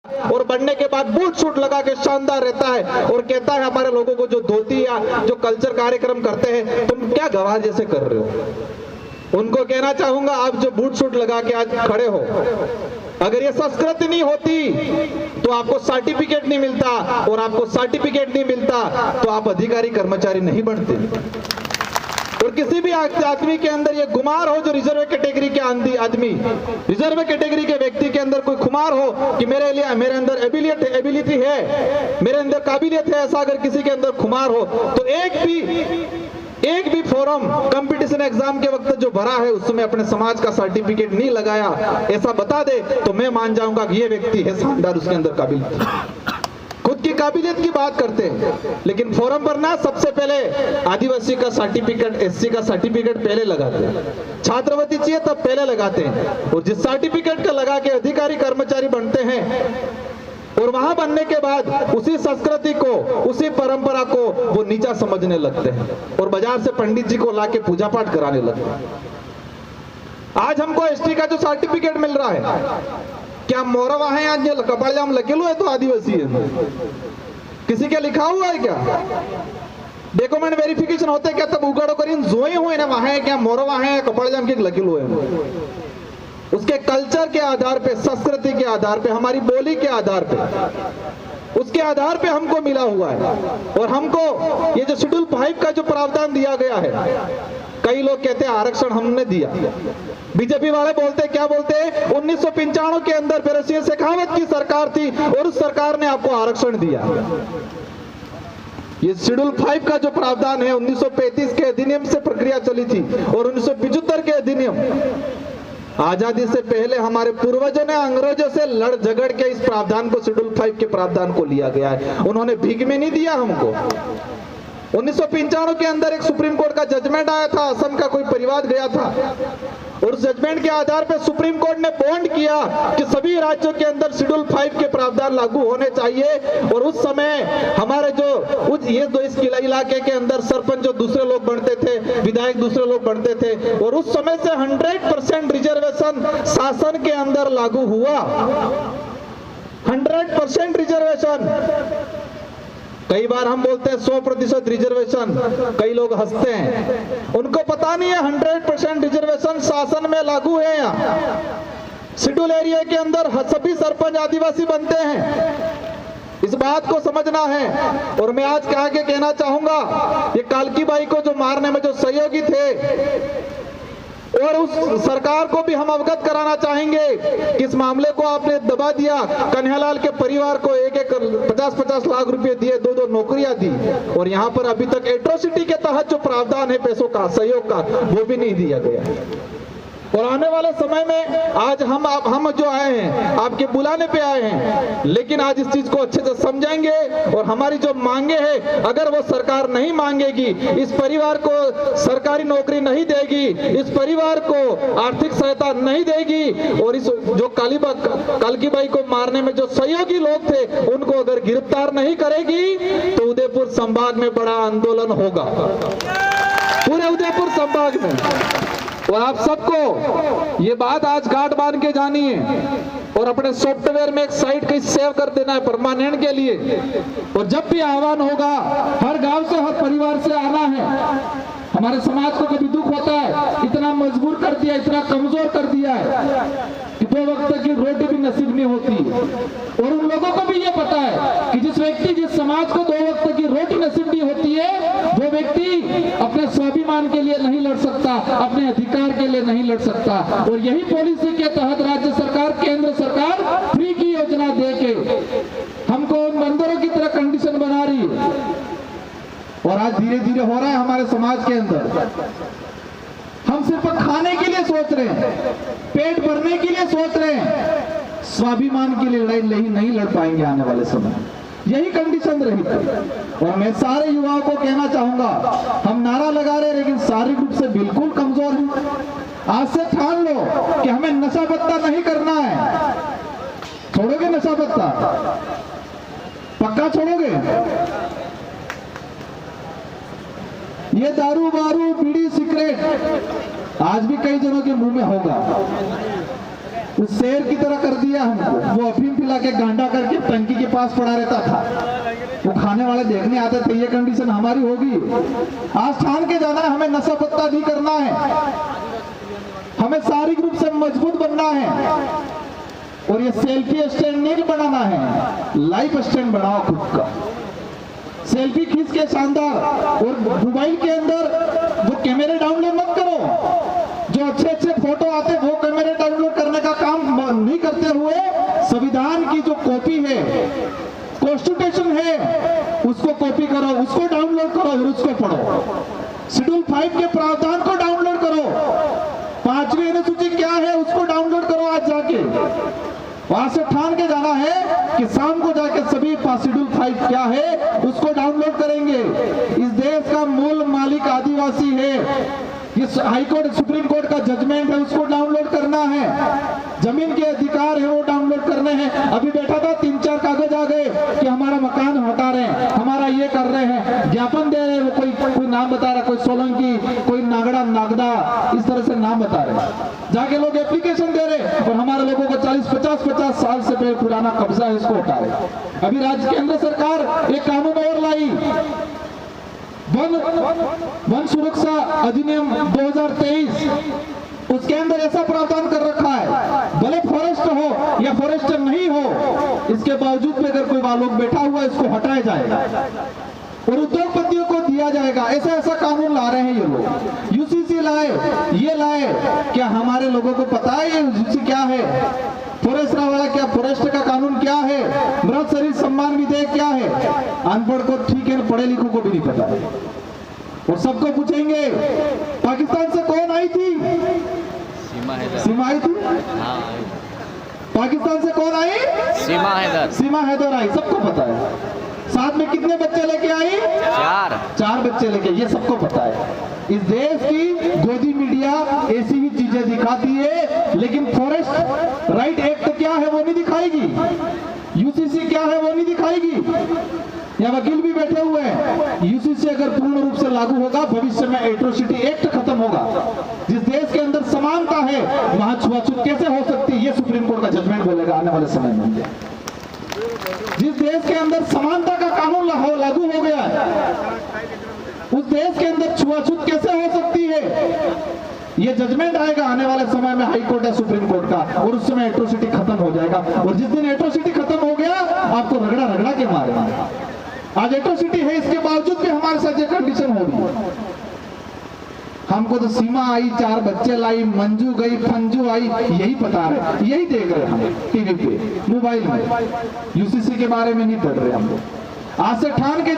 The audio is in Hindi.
और बनने के बाद बूट शूट लगा के शानदार रहता है और कहता है हमारे लोगों को जो धोती या जो कल्चर कार्यक्रम करते हैं तुम क्या गवाह जैसे कर रहे हो। उनको कहना चाहूंगा आप जो बूट शूट लगा के आज खड़े हो, अगर ये संस्कृति नहीं होती तो आपको सर्टिफिकेट नहीं मिलता, और आपको सर्टिफिकेट नहीं मिलता तो आप अधिकारी कर्मचारी नहीं बनते। और किसी भी आदमी के अंदर ये गुमार हो, जो रिजर्व कैटेगरी के आदमी, रिजर्व कैटेगरी के व्यक्ति के अंदर कोई खुमार हो कि मेरे अंदर एबिलिटी है, मेरे अंदर काबिलियत है, ऐसा अगर किसी के अंदर खुमार हो तो एक भी फॉर्म कंपटीशन एग्जाम के वक्त जो भरा है उसमें अपने समाज का सर्टिफिकेट नहीं लगाया, ऐसा बता दे तो मैं मान जाऊंगा कि ये व्यक्ति है शानदार, उसके अंदर काबिलियत। खुद की काबिलियत की बात करते हैं, लेकिन फॉर्म भरना सबसे पहले आदिवासी का सर्टिफिकेट, एससी का सर्टिफिकेट पहले लगाते हैं, छात्रवृत्ति चाहिए तब पहले लगाते हैं, और जिस सर्टिफिकेट का लगा के अधिकारी कर्मचारी बनते हैं और वहां बनने के बाद उसी संस्कृति को, उसी परंपरा को वो नीचा समझने लगते हैं और बाजार से पंडित जी को लाके पूजा पाठ कराने लगते हैं। आज हमको एसटी का जो सर्टिफिकेट मिल रहा है, क्या मोरवा है आज कपाड़जाम लकेलू है तो आदिवासी है, किसी के लिखा हुआ है क्या? डॉक्यूमेंट वेरिफिकेशन होते क्या तब उगाड़ो करीन जोए हुए ना वहां है क्या मोरवा है कपाड़जाम के लकेलू है। उसके कल्चर के आधार पे, संस्कृति के आधार पे, हमारी बोली के आधार पे, उसके आधार पे हमको मिला हुआ है। और हमको ये जो शेड्यूल 5 का जो प्रावधान दिया गया है, कई लोग कहते हैं आरक्षण हमने दिया, बीजेपी वाले बोलते क्या बोलते हैं 1995 के अंदर फिर शेखावत की सरकार थी और उस सरकार ने आपको आरक्षण दिया। ये शेड्यूल 5 का जो प्रावधान है 1935 के अधिनियम से प्रक्रिया चली थी और 1975 के अधिनियम, आजादी से पहले हमारे पूर्वजों ने अंग्रेजों से लड़ झगड़ के इस प्रावधान को, शेड्यूल 5 के प्रावधान को लिया गया है। उन्होंने भीख में नहीं दिया हमको। 1995 के अंदर एक सुप्रीम कोर्ट का जजमेंट आया था, असम का कोई परिवार गया था और उस जजमेंट के आधार पर सुप्रीम कोर्ट ने बॉन्ड किया कि सभी राज्यों के अंदर शेड्यूल 5 के प्रावधान लागू होने चाहिए। और उस समय हमारे जो ये दो इस इलाके के अंदर सरपंच जो दूसरे लोग बनते थे, विधायक दूसरे लोग बनते थे, और उस समय से 100% रिजर्वेशन शासन के अंदर लागू हुआ। 100% रिजर्वेशन। कई बार हम बोलते हैं 100% रिजर्वेशन, कई लोग हंसते हैं, उनको पता नहीं है 100% रिजर्वेशन शासन में लागू है। यहाँ शेड्यूल एरिया के अंदर सभी सरपंच आदिवासी बनते हैं, इस बात को समझना है। और मैं आज कहा के कहना चाहूंगा, ये कालकी बाई को जो मारने में जो सहयोगी थे, और उस सरकार को भी हम अवगत कराना चाहेंगे कि इस मामले को आपने दबा दिया। कन्हैयालाल के परिवार को 50-50 लाख रुपए दिए, 2-2 नौकरियां दी, और यहाँ पर अभी तक एट्रोसिटी के तहत जो प्रावधान है पैसों का, सहयोग का, वो भी नहीं दिया गया। और आने वाले समय में आज हम जो आए हैं आपके बुलाने पे आए हैं, लेकिन आज इस चीज को अच्छे से समझेंगे और हमारी जो मांगे हैं, अगर वो सरकार नहीं मांगेगी, इस परिवार को सरकारी नौकरी नहीं देगी, इस परिवार को आर्थिक सहायता नहीं देगी, और इस जो कालकी बाई को मारने में जो सहयोगी लोग थे उनको अगर गिरफ्तार नहीं करेगी तो उदयपुर संभाग में बड़ा आंदोलन होगा, पूरे उदयपुर संभाग में। और आप सबको ये बात आज गांठ बांध के जानी है और अपने सॉफ्टवेयर में एक साइट कहीं सेव कर देना है परमानेंट के लिए। और जब भी आह्वान होगा, हर गांव से, हर परिवार से आना है। हमारे समाज को कभी दुख होता है, इतना मजबूर कर दिया, इतना कमजोर कर दिया है कि 2 वक्त की रोटी भी नसीब नहीं होती। और उन लोगों को भी ये पता है कि जिस समाज को 2 वक्त की रोटी नसीब नहीं होती है, वो व्यक्ति अपने स्वाभिमान के लिए नहीं लड़ सकता, अपने अधिकार के लिए नहीं लड़ सकता। और यही पॉलिसी के तहत राज्य सरकार, केंद्र सरकार फ्री की योजना देके हमको उन बंदरों की तरह कंडीशन बना रही है। और आज धीरे धीरे हो रहा है हमारे समाज के अंदर। हम सिर्फ खाने के लिए सोच रहे हैं, पेट भरने के लिए सोच रहे हैं, स्वाभिमान की लड़ाई नहीं लड़ पाएंगे आने वाले समय। यही कंडीशन रही थी। और मैं सारे युवाओं को कहना चाहूंगा, हम नारा लगा रहे हैं लेकिन शारीरिक रूप से बिल्कुल कमजोर हैं। आज से ठान लो कि हमें नशा पत्ता नहीं करना है। छोड़ोगे नशा पत्ता? पक्का छोड़ोगे? ये दारू बारू बीड़ी सिगरेट आज भी कई जनों के मुंह में होगा, उस शेर की तरह कर दिया हमको। वो अफीम पिला के गांडा करके टंकी के पास पड़ा रहता था, वो खाने वाले देखने आते थे। ये कंडीशन हमारी होगी। आज ठान के जाना है, हमें नशा पत्ता नहीं करना है, हमें शारीरिक रूप से मजबूत बनना है। और ये सेल्फी स्टैंड नहीं बनाना है, लाइफ स्टैंड बनाओ खुद का। सेल्फी खींच के शानदार, और मोबाइल के अंदर वो कैमरे डाउनलोड मत करो। जो अच्छे अच्छे फोटो आते वो कैमरे डाउनलोड करने का काम नहीं करते हुए, संविधान की जो कॉपी है, कॉन्स्टिट्यूशन है, उसको कॉपी करो, उसको डाउनलोड करो और उसको पढ़ो। शेड्यूल 5 के प्रावधान को डाउनलोड करो। 5वीं अनुसूची क्या है उसको डाउनलोड करो। आज जाके वहां से ठान के जाना है कि शाम को जाके सभी शेड्यूल 5 क्या है उसको डाउनलोड करेंगे। इस देश का मूल मालिक आदिवासी है। इस हाईकोर्ट सुप्रीम कोर्ट का जजमेंट है उसको डाउनलोड करना है। जमीन के अधिकार है वो डाउनलोड करने हैं। अभी बैठा था 3-4 कागज आ गए कि हमारा मकान हटा रहे हैं, हमारा ये कर रहे हैं, ज्ञापन दे रहे हैं। कोई नाम बता रहा, कोई सोलंकी, कोई नागड़ा नागदा, इस तरह से नाम बता रहे हैं। जाके लोग एप्लीकेशन दे रहे और हमारे लोगों को 40-50 साल से पहले पुराना कब्जा है उसको हटा रहे। अभी राज्य केंद्र सरकार एक कानून और लाई, वन सुरक्षा अधिनियम 2023। उसके अंदर ऐसा प्रावधान कर रखा है, भले फॉरेस्ट हो या फॉरेस्टर नहीं हो, इसके बावजूद भी अगर कोई लोग बैठा हुआ है इसको हटाया जाएगा और उद्योगपतियों को दिया जाएगा। ऐसा कानून ला रहे हैं ये लोग। यूसीसी लाए, ये लाए। क्या हमारे लोगों को पता है ये यूसीसी क्या है? फॉरेस्ट वाला क्या, फॉरेस्ट का कानून क्या है? मृत शरीर सम्मान विधेयक क्या है? अनपढ़ को ठीक है, पढ़े लिखों को भी नहीं पता है। और सबको पूछेंगे पाकिस्तान से कौन आई थी? सीमा आई थी। पाकिस्तान से कौन आई? सीमा हैदर आई, सबको पता है। साथ में कितने बच्चे लेके आई? 4 बच्चे लेके, ये सबको पता है। इस देश की गोदी मीडिया ऐसी ही चीजें दिखाती है, लेकिन फॉरेस्ट राइट एक्ट क्या है वो नहीं दिखाएगी। यूसीसी क्या है वो नहीं दिखाएगी। यहाँ वकील भी बैठे हुए हैं। यूसीसी अगर पूर्ण रूप से लागू होगा, भविष्य में एट्रोसिटी एक्ट खत्म होगा। जिस देश के अंदर समानता है वहां छुआछूत कैसे हो सकती है, ये सुप्रीम कोर्ट का जजमेंट बोलेगा आने वाले समय में। जिस देश के अंदर समानता का कानून लागू हो गया है, उस देश के अंदर छुआछूत कैसे हो सकती है, ये जजमेंट आएगा आने वाले समय में हाई कोर्ट या सुप्रीम कोर्ट का, और उस समय एट्रोसिटी खत्म हो जाएगा। और जिस दिन एट्रोसिटी खत्म हो गया, आपको रगड़ा के मारेगा। आज एट्रोसिटी है, इसके बावजूद भी हमारे साथ ये कंडीशन हो रही। हमको तो सीमा आई, 4 बच्चे लाई, मंजू गई, फंजू आई, यही पता है, यही देख रहे हम टीवी पे, मोबाइल में। यूसीसी के बारे में नहीं पढ़ रहे हम लोग। आज से ठान के